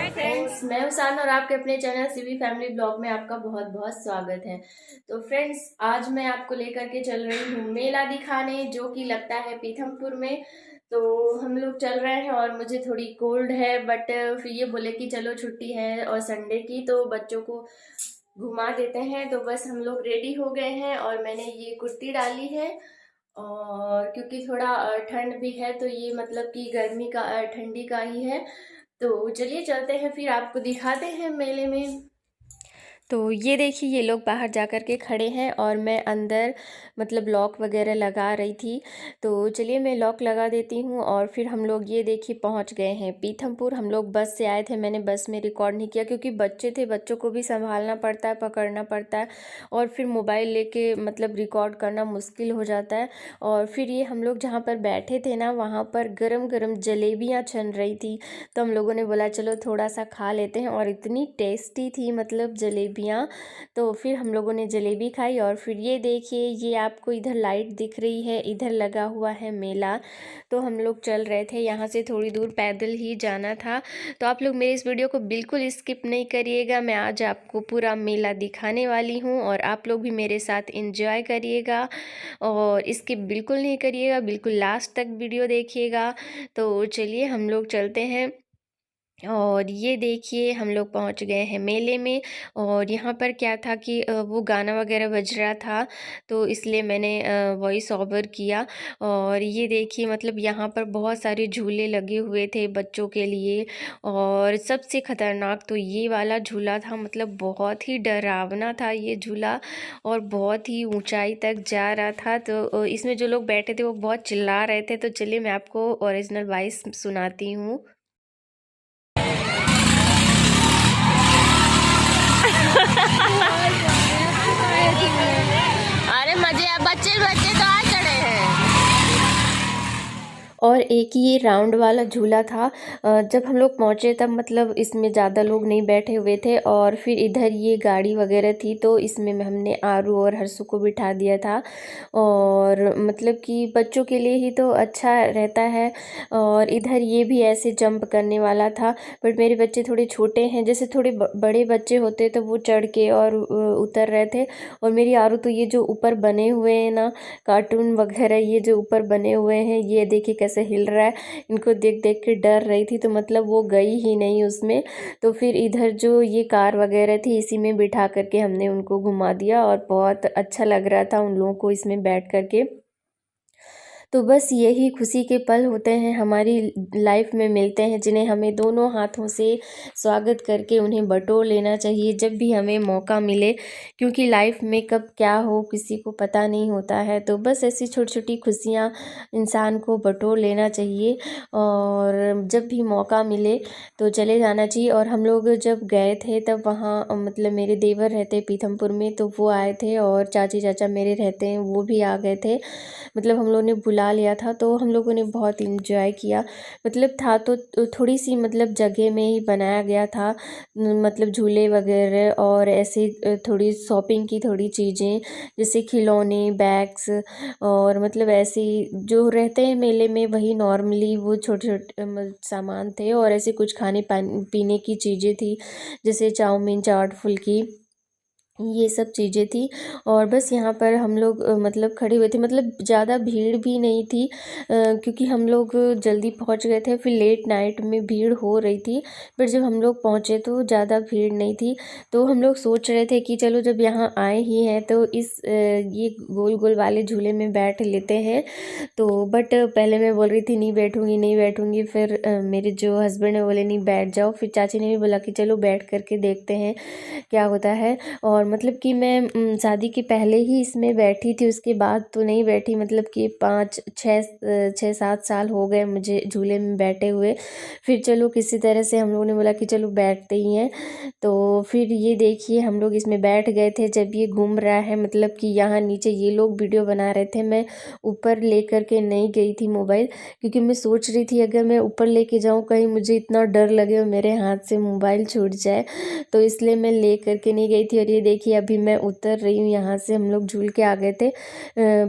Friends, मैं हुसान और आपके अपने चैनल सीवी फैमिली ब्लॉग में आपका बहुत बहुत स्वागत है। तो फ्रेंड्स, आज मैं आपको लेकर के चल रही हूँ मेला दिखाने, जो कि लगता है पीथमपुर में। तो हम लोग चल रहे हैं और मुझे थोड़ी कोल्ड है, बट फिर ये बोले कि चलो छुट्टी है और संडे की, तो बच्चों को घुमा देते हैं। तो बस हम लोग रेडी हो गए हैं और मैंने ये कुर्ती डाली है। और क्योंकि थोड़ा ठंड भी है, तो ये मतलब कि गर्मी का ठंडी का ही है। तो चलिए चलते हैं, फिर आपको दिखाते हैं मेले में। तो ये देखिए, ये लोग बाहर जा कर के खड़े हैं और मैं अंदर मतलब लॉक वगैरह लगा रही थी। तो चलिए मैं लॉक लगा देती हूँ और फिर हम लोग ये देखिए पहुँच गए हैं पीथमपुर। हम लोग बस से आए थे, मैंने बस में रिकॉर्ड नहीं किया क्योंकि बच्चे थे, बच्चों को भी संभालना पड़ता है, पकड़ना पड़ता है और फिर मोबाइल लेके मतलब रिकॉर्ड करना मुश्किल हो जाता है। और फिर ये हम लोग जहाँ पर बैठे थे ना, वहाँ पर गरम गरम जलेबियाँ छन रही थी। तो हम लोगों ने बोला चलो थोड़ा सा खा लेते हैं, और इतनी टेस्टी थी मतलब जलेबियाँ। तो फिर हम लोगों ने जलेबी खाई। और फिर ये देखिए, ये आपको इधर लाइट दिख रही है, इधर लगा हुआ है मेला। तो हम लोग चल रहे थे, यहाँ से थोड़ी दूर पैदल ही जाना था। तो आप लोग मेरे इस वीडियो को बिल्कुल स्किप नहीं करिएगा, मैं आज आपको पूरा मेला दिखाने वाली हूँ और आप लोग भी मेरे साथ एंजॉय करिएगा और स्किप बिल्कुल नहीं करिएगा, बिल्कुल लास्ट तक वीडियो देखिएगा। तो चलिए हम लोग चलते हैं। और ये देखिए, हम लोग पहुंच गए हैं मेले में। और यहाँ पर क्या था कि वो गाना वगैरह बज रहा था, तो इसलिए मैंने वॉइस ओवर किया। और ये देखिए, मतलब यहाँ पर बहुत सारे झूले लगे हुए थे बच्चों के लिए। और सबसे ख़तरनाक तो ये वाला झूला था, मतलब बहुत ही डरावना था ये झूला और बहुत ही ऊंचाई तक जा रहा था। तो इसमें जो लोग बैठे थे वो बहुत चिल्ला रहे थे। तो चलिए मैं आपको ओरिजिनल वॉइस सुनाती हूँ। अरे मजे, बच्चे बच्चे तो आ चढ़े हैं। और एक ये राउंड वाला झूला था। जब हम लोग पहुँचे तब मतलब इसमें ज़्यादा लोग नहीं बैठे हुए थे। और फिर इधर ये गाड़ी वगैरह थी, तो इसमें हमने आरू और हर्षु को बिठा दिया था। और मतलब कि बच्चों के लिए ही तो अच्छा रहता है। और इधर ये भी ऐसे जंप करने वाला था, बट मेरे बच्चे थोड़े छोटे हैं, जैसे थोड़े बड़े बच्चे होते तो वो चढ़ के और उतर रहे थे। और मेरी आरू तो ये जो ऊपर बने हुए हैं ना कार्टून वगैरह, ये जो ऊपर बने हुए हैं, ये देखिए कैसे हिल रहा है। इनको देख देख के डर रही थी, तो मतलब वो गई ही नहीं उसमें। तो फिर इधर जो ये कार वगैरह थी, इसी में बिठा करके हमने उनको घुमा दिया और बहुत अच्छा लग रहा था उन लोगों को इसमें बैठ करके। तो बस यही खुशी के पल होते हैं हमारी लाइफ में मिलते हैं, जिन्हें हमें दोनों हाथों से स्वागत करके उन्हें बटोर लेना चाहिए जब भी हमें मौका मिले, क्योंकि लाइफ में कब क्या हो किसी को पता नहीं होता है। तो बस ऐसी छोटी छोटी खुशियाँ इंसान को बटोर लेना चाहिए और जब भी मौका मिले तो चले जाना चाहिए। और हम लोग जब गए थे तब वहाँ मतलब मेरे देवर रहते पीथमपुर में, तो वो आए थे और चाची चाचा मेरे रहते हैं वो भी आ गए थे। मतलब हम लोगों ने बुला लिया था, तो हम लोगों ने बहुत इंजॉय किया। मतलब था तो थोड़ी सी मतलब जगह में ही बनाया गया था, मतलब झूले वगैरह और ऐसे थोड़ी शॉपिंग की थोड़ी चीज़ें, जैसे खिलौने, बैग्स और मतलब ऐसे जो रहते हैं मेले में, वही नॉर्मली वो छोटे छोटे सामान थे। और ऐसे कुछ खाने पीने की चीज़ें थी, जैसे चाउमीन, चाट, फुल्की, ये सब चीज़ें थी। और बस यहाँ पर हम लोग मतलब खड़े हुए थे, मतलब ज़्यादा भीड़ भी नहीं थी क्योंकि हम लोग जल्दी पहुँच गए थे। फिर लेट नाइट में भीड़ हो रही थी, पर जब हम लोग पहुँचे तो ज़्यादा भीड़ नहीं थी। तो हम लोग सोच रहे थे कि चलो जब यहाँ आए ही हैं तो इस ये गोल गोल वाले झूले में बैठ लेते हैं। तो बट पहले मैं बोल रही थी नहीं बैठूंगी नहीं बैठूंगी, फिर मेरे जो हस्बैंड है बोले नहीं बैठ जाओ। फिर चाची ने भी बोला कि चलो बैठ करके देखते हैं क्या होता है। और मतलब कि मैं शादी के पहले ही इसमें बैठी थी, उसके बाद तो नहीं बैठी। मतलब कि 5 6 7 साल हो गए मुझे झूले में बैठे हुए। फिर चलो किसी तरह से हम लोगों ने बोला कि चलो बैठते ही हैं। तो फिर ये देखिए हम लोग इसमें बैठ गए थे। जब ये घूम रहा है, मतलब कि यहाँ नीचे ये लोग वीडियो बना रहे थे, मैं ऊपर लेकर के नहीं गई थी मोबाइल, क्योंकि मैं सोच रही थी अगर मैं ऊपर लेके जाऊँ कहीं मुझे इतना डर लगे और मेरे हाथ से मोबाइल छूट जाए, तो इसलिए मैं ले करके नहीं गई थी। और ये देखिए अभी मैं उतर रही हूँ यहाँ से, हम लोग झूल के आ गए थे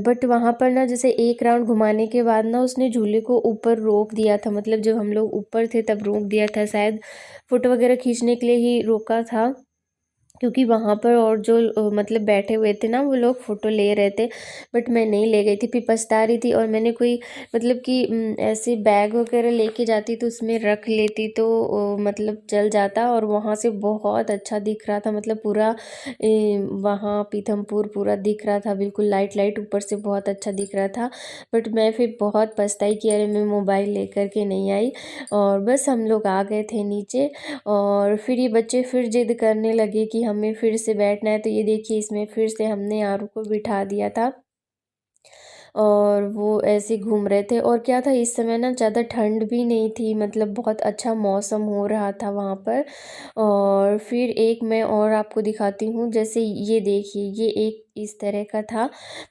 बट वहाँ पर ना जैसे एक राउंड घुमाने के बाद ना उसने झूले को ऊपर रोक दिया था, मतलब जब हम लोग ऊपर थे तब रोक दिया था, शायद फ़ोटो वगैरह खींचने के लिए ही रोका था, क्योंकि वहाँ पर और जो मतलब बैठे हुए थे ना वो लोग फ़ोटो ले रहे थे, बट मैं नहीं ले गई थी, फिर पछता रही थी। और मैंने कोई मतलब कि ऐसे बैग वगैरह लेके जाती तो उसमें रख लेती तो मतलब चल जाता, और वहाँ से बहुत अच्छा दिख रहा था, मतलब पूरा वहाँ पीथमपुर पूरा दिख रहा था, बिल्कुल लाइट लाइट ऊपर से बहुत अच्छा दिख रहा था। बट मैं फिर बहुत पछताई कि अरे मैं मोबाइल लेकर के नहीं आई, और बस हम लोग आ गए थे नीचे। और फिर ये बच्चे फिर जिद करने लगे कि हमें फिर से बैठना है, तो ये देखिए इसमें फिर से हमने आरू को बिठा दिया था और वो ऐसे घूम रहे थे। और क्या था, इस समय ना ज़्यादा ठंड भी नहीं थी, मतलब बहुत अच्छा मौसम हो रहा था वहाँ पर। और फिर एक मैं और आपको दिखाती हूँ, जैसे ये देखिए ये एक इस तरह का था,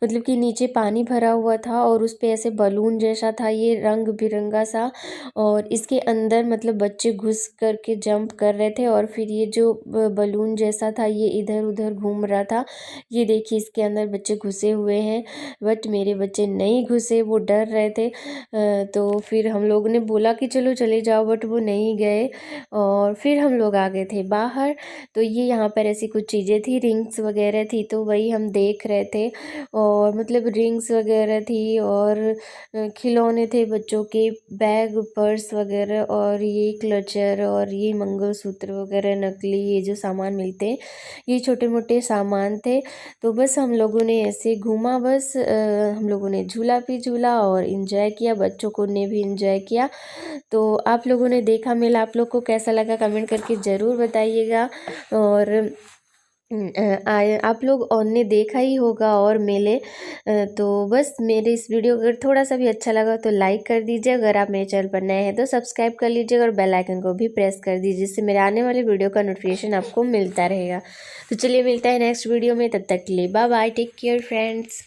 मतलब कि नीचे पानी भरा हुआ था और उस पे ऐसे बलून जैसा था, ये रंग बिरंगा सा, और इसके अंदर मतलब बच्चे घुस करके जंप कर रहे थे, और फिर ये जो बलून जैसा था ये इधर उधर घूम रहा था। ये देखिए इसके अंदर बच्चे घुसे हुए हैं, बट मेरे बच्चे नहीं घुसे, वो डर रहे थे। तो फिर हम लोगों ने बोला कि चलो चले जाओ, बट वो नहीं गए, और फिर हम लोग आ गए थे बाहर। तो ये यहाँ पर ऐसी कुछ चीज़ें थी, रिंग्स वगैरह थी, तो वही हम देख रहे थे। और मतलब रिंग्स वगैरह थी और खिलौने थे बच्चों के, बैग पर्स वगैरह, और ये क्लचर और ये मंगलसूत्र वगैरह नकली, ये जो सामान मिलते हैं ये छोटे मोटे सामान थे। तो बस हम लोगों ने ऐसे घूमा, बस हम लोगों ने झूला भी झूला और इन्जॉय किया, बच्चों को ने भी इन्जॉय किया। तो आप लोगों ने देखा मेला, आप लोग को कैसा लगा कमेंट करके ज़रूर बताइएगा। और आप लोग और ने देखा ही होगा और मेले। तो बस मेरे इस वीडियो अगर थोड़ा सा भी अच्छा लगा तो लाइक कर दीजिए, अगर आप मेरे चैनल पर नए हैं तो सब्सक्राइब कर लीजिएगा, और बेल आइकन को भी प्रेस कर दीजिए, जिससे मेरे आने वाले वीडियो का नोटिफिकेशन आपको मिलता रहेगा। तो चलिए मिलता है नेक्स्ट वीडियो में, तब तक के लिए bye bye, take care friends.